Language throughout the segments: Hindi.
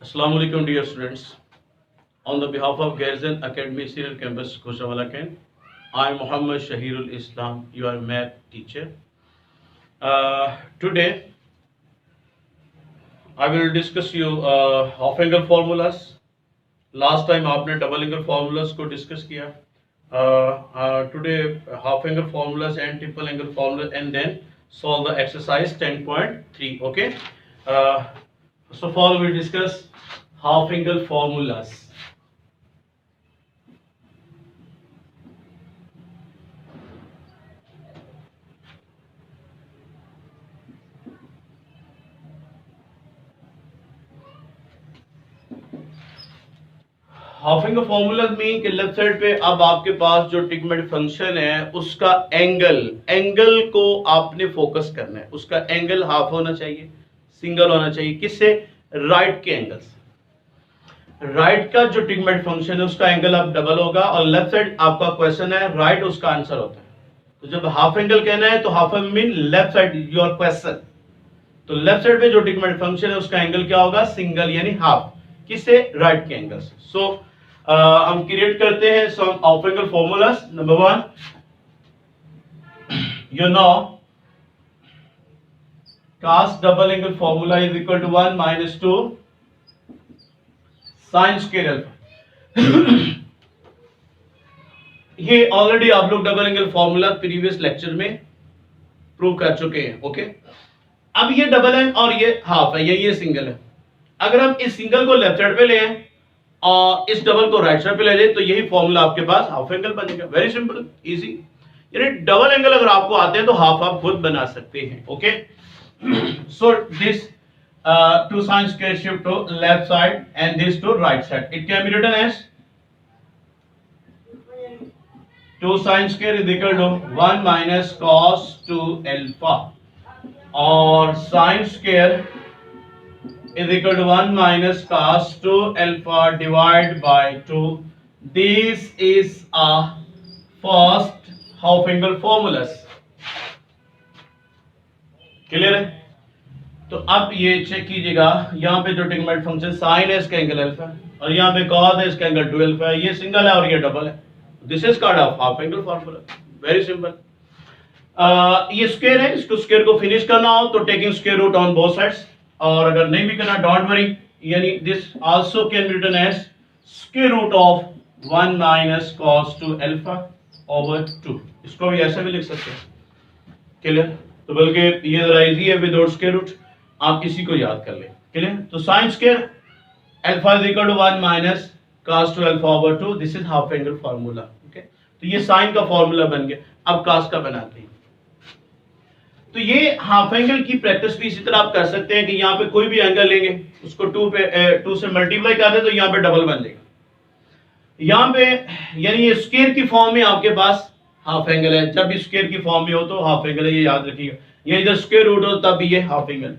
Assalamu alaikum dear students. On the behalf of Garrison Academy Serial Campus Koshawala Camp, I am Muhammad Shahirul Islam, your math teacher. Today I will discuss you half angle formulas. Last time आपने double angle formulas को discuss किया. Today half angle formulas and triple angle formulas, and then solve the exercise 10.3. Okay. First of all, we discuss half angle formulas. Half angle formula में कि लेफ्ट साइड पे अब आपके पास जो ट्रिग्मेटिक फंक्शन है उसका एंगल को आपने फोकस करना है. उसका एंगल हाफ होना चाहिए, सिंगल होना चाहिए. किससे? राइट के एंगल से. राइट का जो ट्रिग्मेटिक फंक्शन है उसका एंगल अब डबल होगा, और लेफ्ट साइड आपका क्वेश्चन है, राइट उसका आंसर होता है. तो जब हाफ एंगल कहना है तो half angle mean left side your question. तो लेफ्ट साइड पे जो ट्रिग्मेटिक फंक्शन है उसका एंगल क्या होगा? सिंगल यानी हाफ. किससे? राइट के एंगल से. सो हम क्रिएट करते हैं some half angle formulas. Number 1, you know cos double angle formula is equal to 1 minus 2 sin square alpha. ये ऑलरेडी आप लोग double angle formula previous lecture में प्रूव कर चुके हैं. ओके. अब ये डबल है और ये हाफ है, ये सिंगल है. अगर हम इस सिंगल को लेफ्ट साइड पे ले आए और इस डबल को राइट साइड पे ले जाए तो यही फॉर्मूला आपके पास हाफ एंगल बनेगा. Very simple, easy. यानी डबल एंगल अगर आपको आते हैं तो हाफ आप खुद बना सकते हैं. Okay. So this 2 sin square shift to left side and this to right side. It can be written as 2 sin square is equal to 1 minus cos 2 alpha, और sin square is equal to 1 minus cos 2 alpha divided by 2. This is a first half angle formulas. Clear है? तो अब ये चेक कीजिएगा, यहाँ पे जो ट्रिग्मेटिक फंक्शन साइन है इसका एंगल अल्फा है, और यहाँ पे कॉस है इसका एंगल 2 अल्फा है. ये सिंगल है और ये डबल है. This is called half angle formula. Very simple. ये स्क्वायर है, इसको स्क्वायर को फिनिश करना हो तो taking square root on both sides, और अगर नहीं भी करना डोंट वरी, यानी this also can be written as square root of 1 minus cos 2 alpha over 2. इसको भी ऐसे भी लिख सकते हैं. क्लियर? तो बल्कि ये जरा इजी है विदाउट स्क्वायर रूट, आप इसी को याद कर लें. क्लियर? तो sin square alpha is equal to 1 minus cos 2 alpha over 2. This is half angle formula. Okay. तो ये sin का फार्मूला बन गया. अब cos का बनाते हैं. तो ये हाफ एंगल की प्रैक्टिस भी इसी तरह आप कर सकते हैं कि यहाँ पे कोई भी एंगल लेंगे उसको 2 से मल्टीप्लाई कर दें तो यहाँ पे डबल बन जाएगा. यहाँ पे यानी ये स्क्वायर की फॉर्म में आपके पास हाफ एंगल है. जब भी स्क्वायर की फॉर्म में हो तो हाफ एंगल है, ये याद रखिएगा. ये इधर स्क्वायर रूट हो तब भी ये हाफ एंगल.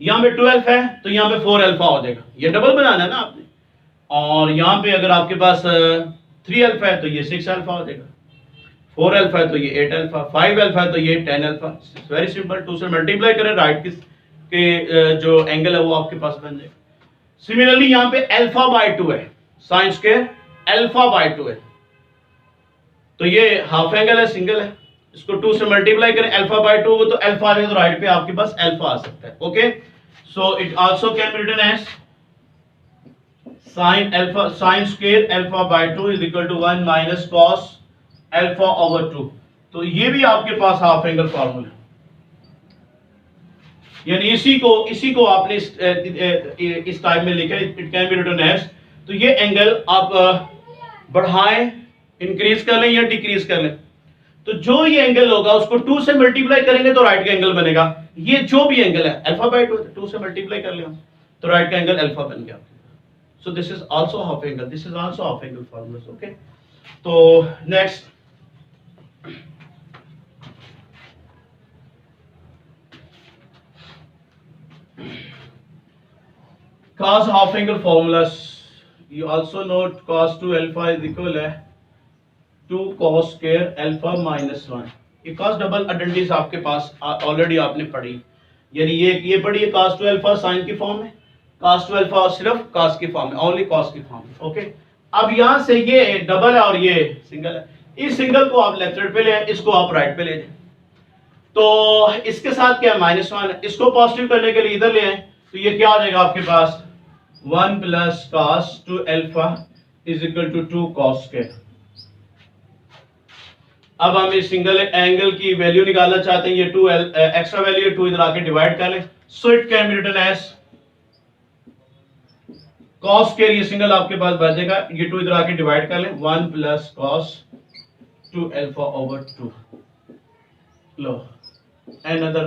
यहाँ पे 12 है तो यहाँ पे 4 अल्फा हो जाएगा. ये डबल बनाना है ना आपने. और यहाँ पे अगर आपके पास 3 अल्फा है तो ये 6 अल्फा हो जाएगा. 4 अल्फा है तो ये 8 अल्फा, 5 अल्फा है तो ये 10 अल्फा. Very simple. 2 से मल्टीप्लाई करें, राइट के जो एंगल है वो आपके पास बन जाएगा. सिमिलरली यहाँ पे अल्फा बाय 2 है, साइन स्क्वायर अल्फा बाय 2 है, तो ये हाफ एंगल है, सिंगल है. इसको 2 से मल्टीप्लाई करें, अल्फा बाय 2 हो तो अल्फा आ जाए तो राइट पे आपके पास अल्फा आ सकता है. Okay. So it also can be written as sine square alpha by 2 is equal to 1 minus cos alpha over 2. तो ये भी आपके पास हाफ एंगल फार्मूला, यानी इसी को आपने इस टाइप में लिखा. It can be written as. तो ये एंगल आप बढ़ाएं, इंक्रीज कर लें या डिक्रीज कर लें, तो जो ये एंगल होगा उसको 2 से मल्टीप्लाई करेंगे तो राइट का एंगल बनेगा. ये जो भी एंगल है अल्फा बाय 2 से मल्टीप्लाई कर लें तो राइट का एंगल अल्फा बन गया. So this is also half angle. This is also half angle formula. Okay. तो next, cos half angle formulas. You also know cos 2 alpha is equal है 2 cos square alpha minus 1. ये cos डबल आइडेंटिटीज आपके पास ऑलरेडी आपने पढ़ी. यानी ये पढ़िए cos टू अल्फा साइन की फॉर्म में, cos टू अल्फा सिर्फ cos की फॉर्म में, ओनली cos की फॉर्म में। ओके, अब यहां से ये डबल है और ये सिंगल है, इस सिंगल को आप लेफ्ट साइड पे ले, इसको आप राइट पे ले जाए। तो इसके साथ क्या -1 है, इसको पॉजिटिव करने के लिए इधर ले आए, तो ये क्या हो जाएगा आपके पास 1 plus cos two alpha is equal to 2 cos square. अब हम इस सिंगल एंगल की वैल्यू निकालना चाहते हैं, ये 2 एक्स्ट्रा वैल्यू 2 इधर आके डिवाइड कर लें, so it can be written as cos square, ये सिंगल आपके पास बच जाएगा, ये 2 इधर आके डिवाइड कर लें, 1 plus cos two alpha over 2। लो another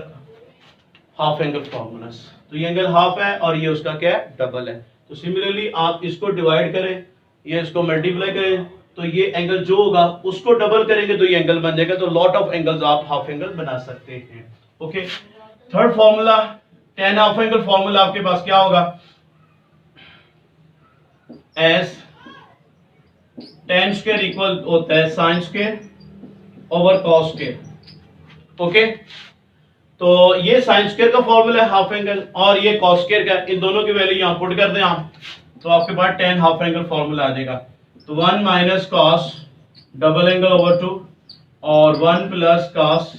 हाफ एंगल फॉर्मूलास, तो ये एंगल हाफ है और ये उसका क्या है, डबल है। तो सिमिलरली आप इसको डिवाइड करें, ये इसको मल्टीप्लाई करें, तो ये एंगल जो होगा उसको डबल करेंगे तो ये एंगल बन जाएगा। तो लॉट ऑफ एंगल्स आप हाफ एंगल बना सकते हैं। Okay, third formula tan half angle formula आपके पास क्या होगा, एस tan स्क्वायर इक्वल होता है sin square over cos square. Okay, तो ये sin स्क्वायर का फॉर्मूला है हाफ एंगल, और ये cos स्क्वायर का, इन दोनों की वैल्यू यहां पुट कर दें आप, तो आपके पास tan हाफ एंगल फॉर्मूला आ जाएगा। तो 1 minus cos double angle over 2 और 1 plus cos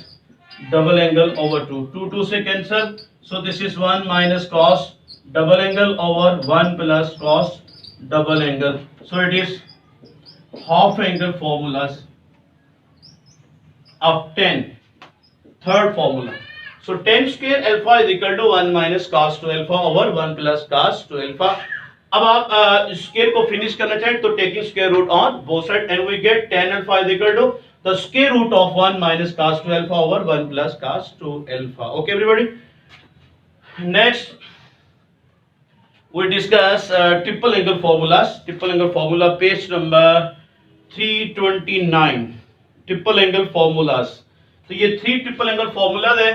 double angle over 2, 2 2 से cancel, so this is 1 minus cos double angle over 1 plus cos double angle, so it is half angle formulas of tan. Third formula. So tan square alpha is equal to 1 minus cos to alpha over 1 plus cos to alpha. अब आप स्क्वायर को फिनिश करना चाहें तो taking square root on both side and we get tan alpha is equal to the square root of 1 minus cos to alpha over 1 plus cos to alpha. Okay everybody. Next we discuss triple angle formulas. Triple angle formula page number 329. Triple angle formulas, तो ये 3 ट्रिपल एंगल फॉर्मूलाज है,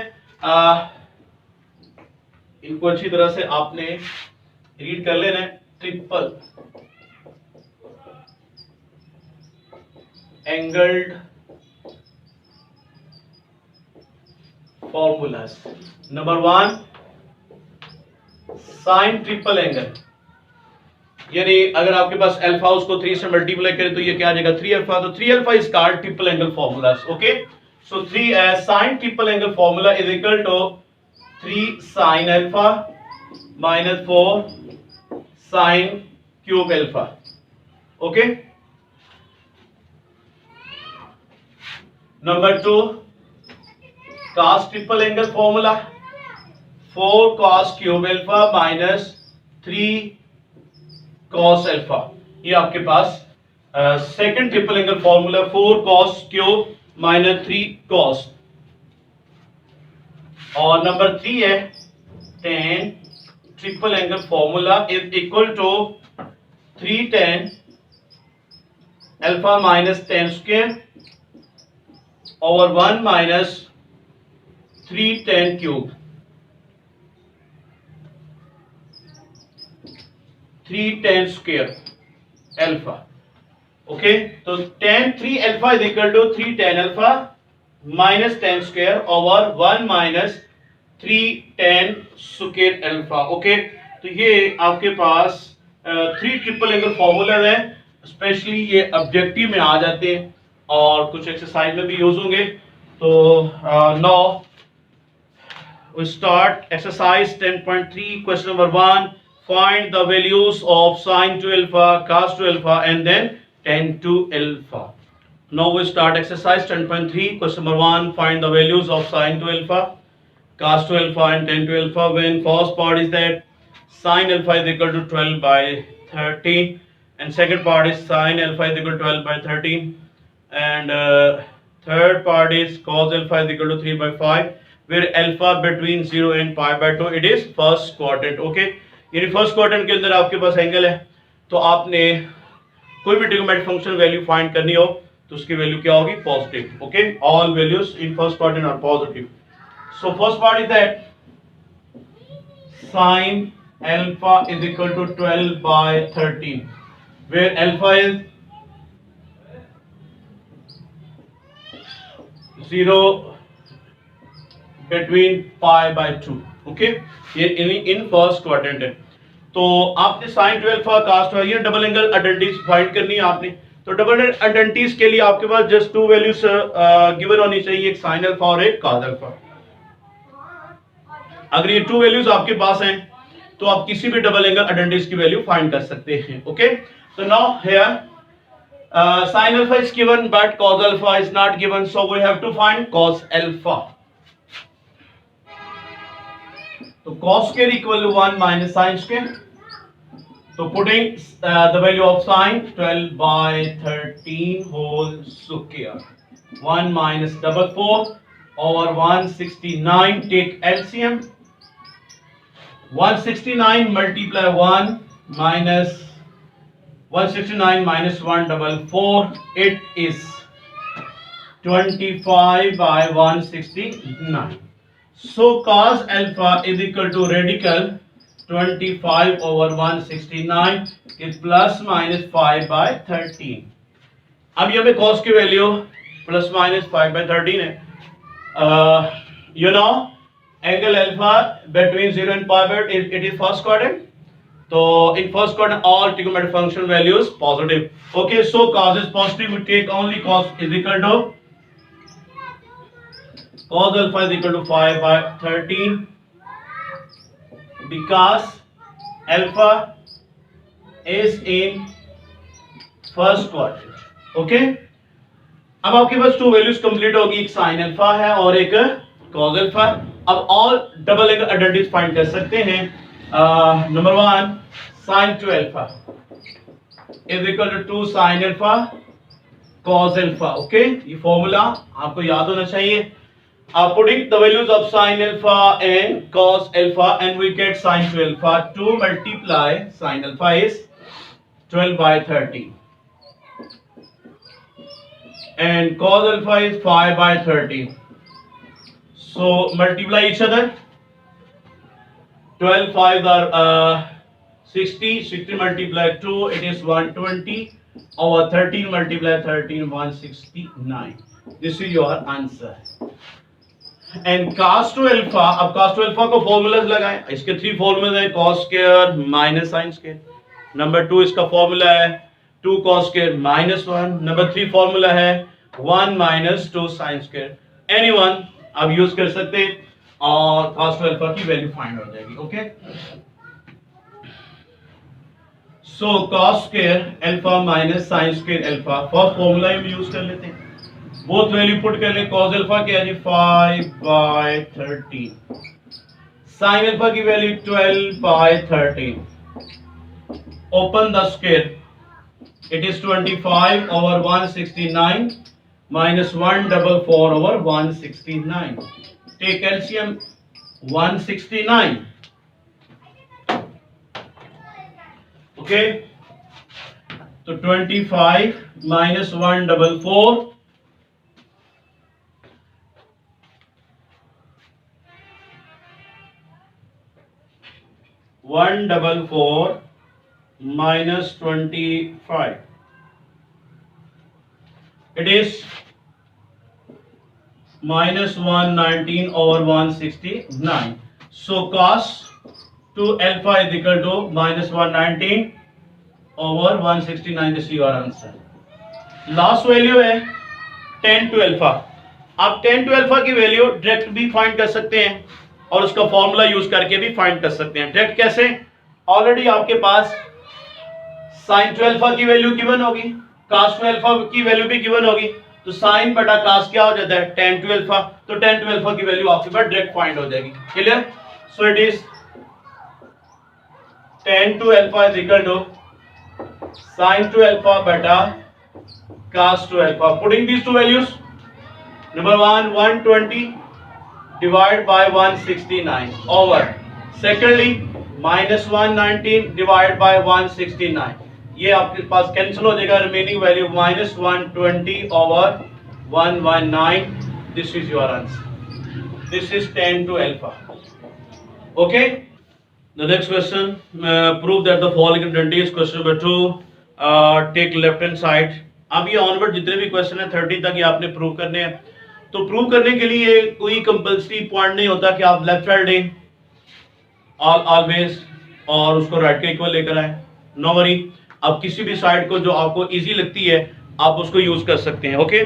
इनको अच्छी तरह से आपने रीड कर लेना है। Triple angled formulas. Number 1 sine triple angle, यानी अगर आपके पास अल्फा उसको 3 से मल्टीप्लाई करें तो ये क्या आ जाएगा 3 अल्फा, तो 3 alpha is called triple angle formulas. Okay, so 3 sin triple angle formula is equal to 3 sin alpha minus 4 sin cube alpha. Okay, number 2 cos triple angle formula 4 cos cube alpha minus 3 cos alpha, ये आपके पास second triple angle formula 4 cos cube minus 3 cos। और नंबर 3 है tan triple angle formula is equal to 3 tan alpha minus tan square over 1 minus 3 tan cube, 3 tan square alpha. Okay, तो tan 3 alpha is equal to 3 tan alpha minus tan square over 1 minus 3 tan square alpha. Okay, तो ये आपके पास 3 ट्रिपल एंगल फॉर्मूला है, स्पेशली ये ऑब्जेक्टिव में आ जाते हैं और कुछ एक्सरसाइज में भी यूज होंगे। तो now we start exercise 10.3 question number 1, find the values of sin to alpha, cos to alpha and then tan to alpha. Now we start exercise 10.3 question number 1, find the values of sin to alpha, cos to alpha and tan to alpha. When first part is that sin alpha is equal to 12 by 13 and second part is sin alpha is equal to 12 by 13 and third part is cos alpha is equal to 3 by 5 where alpha between 0 and pi by 2 it is first quadrant. Okay, यानी फर्स्ट क्वाड्रेंट के अंदर आपके पास एंगल है, तो आपने कोई भी ट्रिग्नोमेट्रिक फंक्शन वैल्यू फाइंड करनी हो तो उसकी वैल्यू क्या होगी, positive. Okay, all values in first quadrant are positive. So first part is that sin alpha is equal to 12 by 13 where alpha is 0 between pi by 2. Okay, ये इन फर्स्ट क्वाड्रेंट है। तो आपने साइन 12 अल्फा cos 12 ये डबल एंगल आइडेंटिटीज फाइंड करनी है आपने। तो डबल आइडेंटिटीज के लिए आपके पास जस्ट टू वैल्यूज गिवन होनी चाहिए, एक साइन अल्फा और एक cos अल्फा। अगर ये टू वैल्यूज आपके पास हैं तो आप किसी भी डबल एंगल आइडेंटिटीज की वैल्यू फाइंड कर सकते हैं। Okay, so now here sin alpha is given but cos alpha is not given, so we have to find cos alpha. तो cos square equal to 1 minus sin square. So putting the value of sin 12 by 13 whole square, 1 minus double 4 over 169, take LCM, 169 multiply 1 minus 169 minus 144, it is 25 by 169. So cos alpha is equal to radical 25 over 169 is plus minus 5 by 13. अब यहाँ पे cos की वैल्यू plus minus 5 by 13 है। You know angle alpha between 0 and pi bit it is first quadrant. So in first quadrant all trigonometric function values positive. Okay, so cos is positive, we take only cos is equal to cos alpha is equal to 5 by 13 because alpha is in first quadrant. Okay, अब आपके पास टू वैल्यूज कंप्लीट होगी, एक साइन अल्फा है और एक cos अल्फा। अब all double angle identities find कर सकते हैं। Number 1 sin 2 alpha is equal to 2 sin alpha cos alpha. Okay, ये फॉर्मूला आपको याद होना चाहिए। Putting the values of sin alpha and cos alpha and we get sin 2 alpha. 2 multiply sin alpha is 12 by 13 and cos alpha is 5 by 13. So multiply each other. 12 5 are 60, 60 multiply 2 it is 120 over 13 multiply 13 169. This is your answer. And cos 2 alpha, अब cos 2 alpha को फॉर्मूलाज लगाएं। इसके 3 फॉर्मूले हैं, cos square minus sin square. Number 2 इसका फॉर्मूला है 2 cos square minus 1। Number 3 formula है 1 माइनस 2 sin स्क्वायर। एनीवन आप यूज कर सकते हैं और cos 2 alpha की वैल्यू फाइंड हो जाएगी। ओके, सो cos square alpha minus sin square alpha first formula हम यूज कर लेते हैं। बोथ वैल्यू पुट कर ले। cos अल्फा क्या है जी 5 by 13, sin अल्फा की value 12 by 13, open the square it is 25 over 169 minus 144 over 169, take LCM 169. Okay, तो 25 minus 144 144 minus 25, it is minus 119 over 169. So cos 2 alpha is equal to minus 119 over 169. This is your answer. Last value है tan 2 alpha. आप tan 2 alpha की वैल्यू डायरेक्ट भी फाइंड कर सकते हैं और उसका फॉर्मूला यूज करके भी फाइंड कर सकते हैं। डायरेक्ट कैसे? ऑलरेडी आपके पास sin 2 alpha की वैल्यू गिवन होगी, cos 2 alpha की वैल्यू भी गिवन होगी, तो sin बटा cos क्या हो जाता है tan 2 alpha। तो tan 2 alpha की वैल्यू आपके पास डायरेक्ट फाइंड हो जाएगी। Clear? So it is tan 2 alpha is equal to sin 2 alpha beta cos 2 alpha. Putting these two values, number 1 120 divided by 169 over secondly minus 119 divided by 169, ये आपके पास कैंसिल हो जाएगा, remaining value minus 120 over 119. This is your answer. This is tan 2 alpha. Okay, the next question, prove that the following identities. Question number 2, take left hand side. अब ये ऑनवर्ड जितने भी क्वेश्चन है 30 तक ये आपने प्रूव करने हैं। तो प्रूव करने के लिए कोई कंपल्सरी पॉइंट नहीं होता कि आप लेफ्ट साइड लें ऑलवेज, और उसको राइट के इक्वल लेकर आए, नो वरी। अब किसी भी साइड को जो आपको इजी लगती है आप उसको यूज कर सकते हैं, ओके।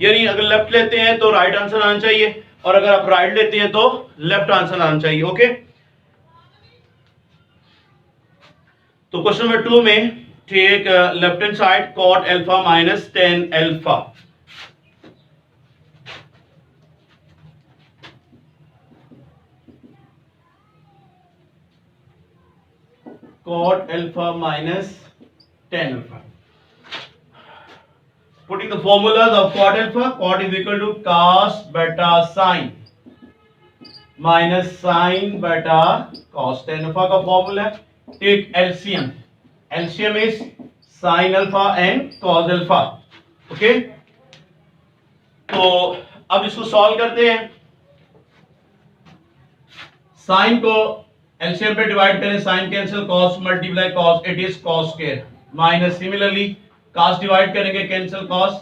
यानी अगर लेफ्ट लेते हैं तो राइट आंसर आना चाहिए, और अगर आप राइट लेते हैं तो लेफ्ट आंसर आना चाहिए, ओके। तो क्वेश्चन नंबर 2 में take left hand side cot alpha minus tan alpha. cot alpha minus tan alpha. Putting the formulas of cot alpha, cot is equal to cos beta sin minus sin beta cos tan alpha का फॉर्मूला है। Take LCM, LCM is sin alpha and cos alpha, okay. तो अब इसको सॉल्व करते हैं। साइन को एलसीएम पे डिवाइड करें, sine cancel, cos multiply cos, it is cos square, minus similarly cos divide करेंगे, cancel cos,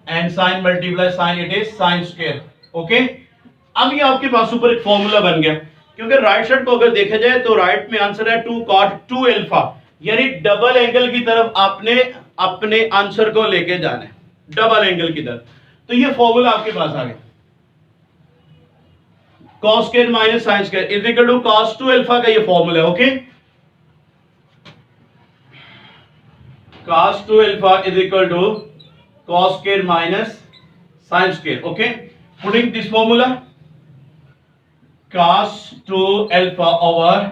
and sine multiply sine, it is sine square, okay. अब ये आपके पास ऊपर एक फॉर्मूला बन गया, क्योंकि राइट साइड को अगर देखा जाए तो राइट में आंसर है 2 cot 2 अल्फा, यानी डबल एंगल की तरफ आपने अपने आंसर को लेके जाना है, डबल एंगल की तरफ। तो ये फॉर्मूला आपके पास आ गया, cos square minus sine square is equal to cos 2 alpha का ये फॉर्मूला है, okay. cos 2 alpha is equal to cos square minus sin square, okay. Putting this formula cos 2 alpha over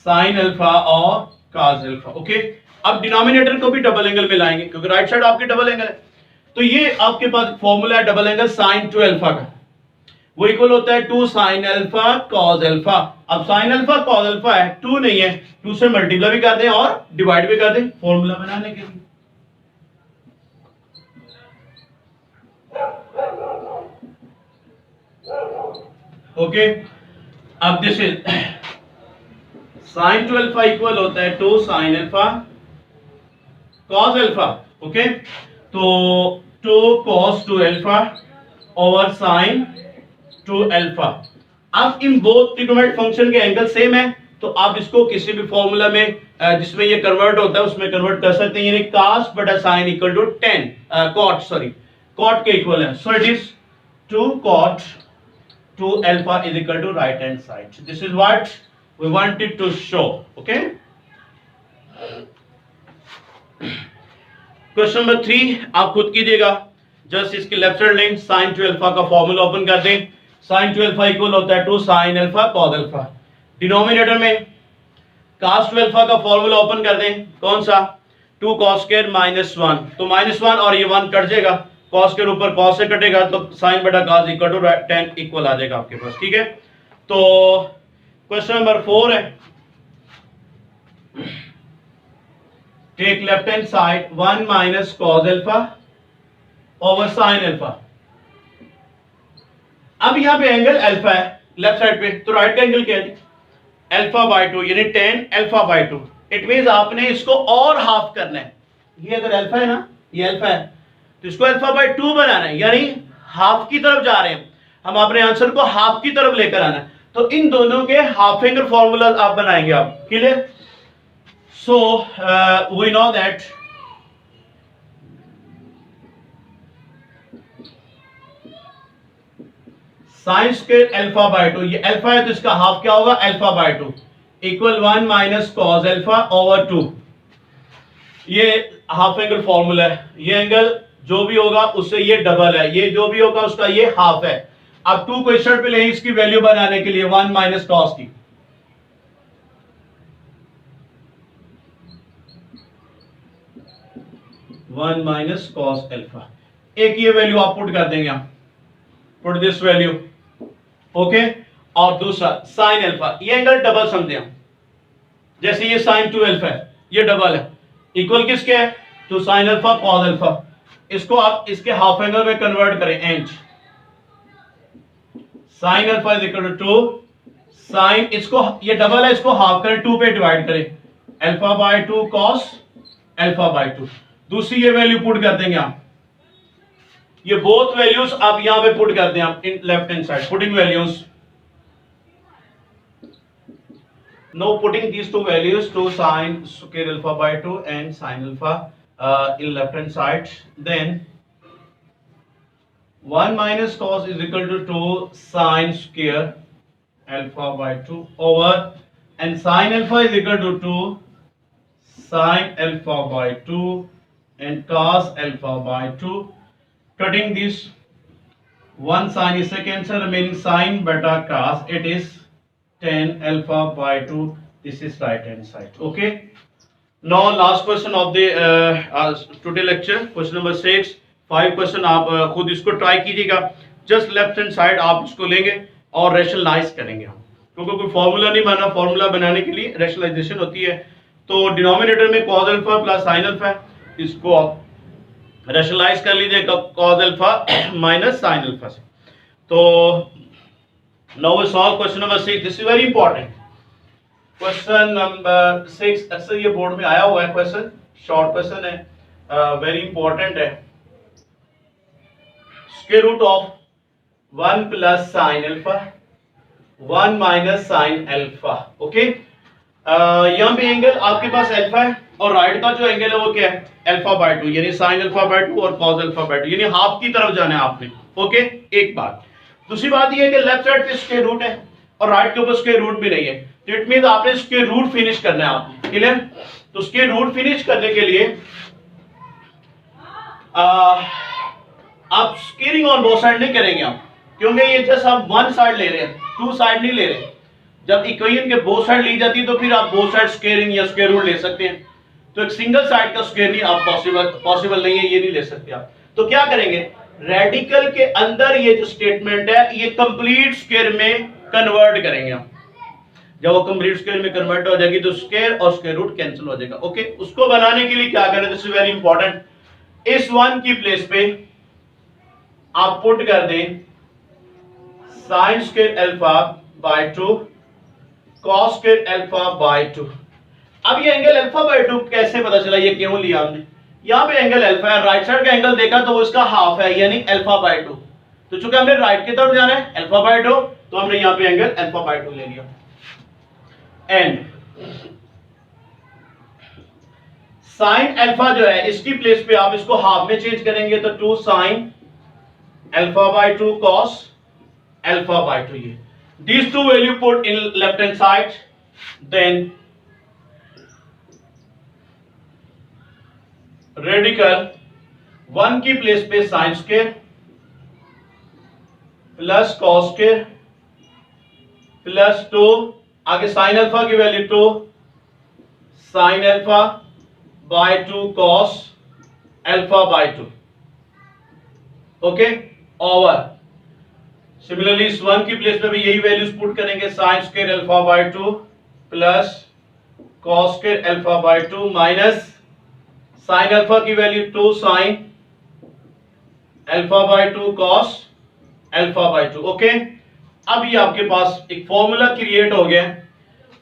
sin alpha और cos अल्फा, ओके। अब डिनोमिनेटर को भी डबल एंगल में लाएंगे, क्योंकि राइट साइड आपके डबल एंगल है। तो ये आपके पास फॉर्मूला है डबल एंगल sin 2 अल्फा का, वो इक्वल होता है 2 sin अल्फा cos अल्फा। अब sin अल्फा cos अल्फा है, 2 नहीं है, 2 से मल्टीप्लाई भी कर दें और डिवाइड भी कर दें फॉर्मूला बनाने के लिए। ओके, अब this is sin 2 alpha equal होता है 2 sin alpha cos alpha, okay. तो 2 cos 2 alpha over sin 2 alpha. अब इन बोथ ट्रिग्नोमेट्रिक फंक्शन के एंगल सेम है, तो आप इसको किसी भी फॉर्मूला में जिसमें ये कन्वर्ट होता है उसमें कन्वर्ट कर सकते हैं, यानी cos बटा sin इक्वल टू 10 cot के इक्वल है। So it is 2 cot 2 alpha is equal to right hand side. This is what we wanted to show, okay. Question number 3 आप खुद कीजिएगा, जस्ट इसके लेफ्ट साइड लें, sin 2 अल्फा का फॉर्मूला ओपन कर दें। sin 2 अल्फा इक्वल होता है 2 sin alpha cos alpha. Denominator में cos 2 अल्फा का फॉर्मूला ओपन कर दें, कौन सा, 2 cos स्क्वायर माइनस 1, तो माइनस 1 और ये 1 कट जाएगा, cos के ऊपर cos से कटेगा, तो sin बटा cos इक्वल टू 10 इक्वल आ जाएगा आपके पास, ठीक है। तो क्वेश्चन नंबर 4 है, take left hand side 1 minus cos alpha over sin alpha. अब यहां पे एंगल अल्फा है लेफ्ट साइड पे, तो राइट का एंगल क्या है, अल्फा बाय 2, यानी tan alpha by 2। It means आपने इसको और हाफ करना है। ये अगर अल्फा है ना, ये अल्फा है, तो इसको अल्फा बाय 2 बनाना है, यानी हाफ की तरफ जा रहे हैं हम, अपने आंसर को हाफ की तरफ लेकर आना है। तो इन दोनों के हाफ एंगल फॉर्मूला आप बनाएंगे, आप clear. So we know that sine square alpha by 2, ये अल्फा है तो इसका हाफ क्या होगा, alpha by 2 equal 1 minus cos alpha over 2। ये हाफ एंगल फॉर्मूला है, ये एंगल जो भी होगा उससे ये डबल है, ये जो भी होगा उसका ये हाफ है। अब 2 को इस साइड पे ले, इसकी वैल्यू बनाने के लिए 1 माइनस cos की, वन माइनस cos अल्फा, एक ये वैल्यू आप पुट कर देंगे, हम पुट दिस वैल्यू, ओके। और दूसरा sin अल्फा, ये एंगल डबल समझे हम, जैसे ये sin 2 अल्फा है, ये डबल है, इक्वल किसके है, तो sin अल्फा cos अल्फा। इसको आप इसके हाफ एंगल में कन्वर्ट करें, and sin alpha is equal to sin, इसको ये डबल है, इसको हाफ करें, 2 पे डिवाइड करें, alpha by 2 cos alpha by 2। दूसरी ये वैल्यू पुट कर देंगे आप, ये बोथ वैल्यूज आप यहां पे पुट करते हैं आप in left hand side, putting values Now putting these two values, to sine square alpha by 2 and sine alpha in left hand side, then 1 minus cos is equal to 2 sine square alpha by 2 over, and sine alpha is equal to 2 sine alpha by 2 and cos alpha by 2. Cutting this, one sine is cancelled, remaining sine beta cos, it is tan alpha by 2. This is right hand side. Okay, now last question of the today lecture, question number 6. 5 question आप खुद इसको ट्राई कीजिएगा. जस्ट लेफ्ट हैंड साइड आप इसको लेंगे और रैशनलाइज करेंगे हम, क्योंकि कोई फॉर्मूला नहीं बना. फॉर्मूला बनाने के लिए रैशनलाइजेशन होती है. तो डिनोमिनेटर में cos alpha plus sin alpha है, इसको आप रैशनलाइज कर लीजिए cos alpha minus sin alpha से. तो now we solve question number 6. This is very important. Question number 6 अक्सर ये बोर्ड में आया हुआ है क्वेश्चन, शॉर्ट क्वेश्चन है, वेरी इंपॉर्टेंट है. Square root of 1 plus sine alpha 1 minus sine alpha. Okay, यहाँ पे एंगल आपके पास अल्फा है और राइट का जो एंगल है वो क्या है, अल्फा बाय 2, यानी साइन अल्फा बाय 2 और कॉस अल्फा बाय 2, यानी हाफ की तरफ जाना है आपने. ओके, एक बात. दूसरी बात ये है कि लेफ्ट साइड पे स्क्वायर रूट है और राइट के ऊपर स्क्वायर रूट भी नहीं है. तो इट मींस आपने स्क्वायर रूट फिनिश करना है आपने. क्लियर? तो स्क्वायर रूट फिनिश करने के लिए आप स्क्वेयरिंग ऑन बोथ साइड नहीं करेंगे आप, क्योंकि ये जस्ट हम वन साइड ले रहे हैं, टू साइड नहीं ले रहे. जब इक्वेशन के बोथ साइड ली जाती है तो फिर आप बोथ साइड स्क्वेयरिंग या स्क्वायर रूट ले सकते हैं. तो एक सिंगल साइड का स्क्वायर नहीं आप पॉसिबल नहीं है, ये नहीं ले सकते आप. तो क्या करेंगे, रेडिकल के अंदर ये जो स्टेटमेंट है ये कंप्लीट स्क्वायर में कन्वर्ट करेंगे हम. जब वो कंप्लीट स्क्वायर में कन्वर्ट हो जाएगी तो स्क्वायर और स्क्वायर रूट कैंसिल हो जाएगा. ओके, उसको बनाने के लिए क्या करें, दिस इज वेरी इंपॉर्टेंट. इस वन की प्लेस पे आप पुट कर दें sign square alpha by 2 cos square alpha by 2. अब ये एंगल अल्फा बाय 2 कैसे पता चला, ये क्यों लिया हमने. यहाँ पे एंगल अल्फा है, राइट साइड का एंगल देखा तो वो इसका हाफ है, यानी अल्फा बाय 2. तो चूंकि हमने राइट की तरफ जाना है अल्फा बाय 2, तो हमने यहाँ पे एंगल अल्फा बाय 2 ले लिया. एंड साइन अल्फा जो है इसकी प्लेस पे आप इसको हाफ में चेंज करेंगे तो 2 sine alpha by 2 cos alpha by 2. ये these two value put in left hand side, then radical 1 की प्लेस पे sine square plus cos square plus 2, आगे साइन अल्फा की value 2 sine alpha by 2 cos alpha by 2. Okay, over similarly इस 1 की प्लेस पे भी यही वैल्यूज पुट करेंगे, sine square alpha by 2 plus cos square alpha by 2 minus sine alpha की value 2 sine alpha by 2 cos alpha by 2. Okay, अब ये आपके पास एक फॉर्मूला क्रिएट हो गया,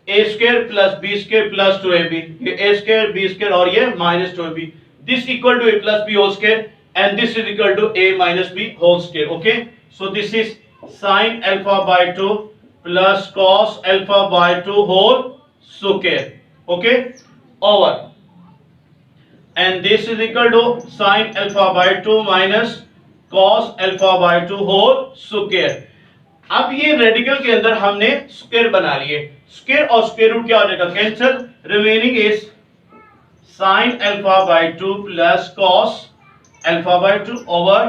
A square plus B square plus 2ab. ये ए स्क्वायर बी स्क्वायर और ये minus 2ab. This equal to A plus B whole square and this is equal to a minus b whole square. Okay, so this is sin alpha by 2 plus cos alpha by 2 whole square. Okay, over, and this is equal to sin alpha by 2 minus cos alpha by 2 whole square. अब ये रेडिकल के अंदर हमने स्क्वायर बना लिए, स्क्वायर और स्क्वायर रूट क्या हो जाएगा, cancel. Remaining is sin alpha by 2 plus cos alpha by 2 over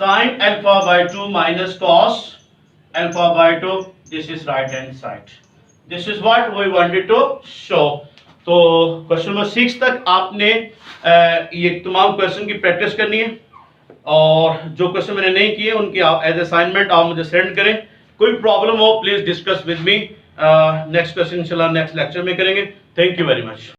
sin alpha by 2 minus cos alpha by 2. This is right hand side. This is what we wanted to show. तो क्वेश्चन नंबर 6 तक आपने ये तमाम क्वेश्चन की प्रैक्टिस करनी है, और जो क्वेश्चन मैंने नहीं किए उनकी आप एज असाइनमेंट आप मुझे सेंड करें. कोई प्रॉब्लम हो please discuss with me. Next question इंशाल्लाह नेक्स्ट लेक्चर में करेंगे. Thank you very much.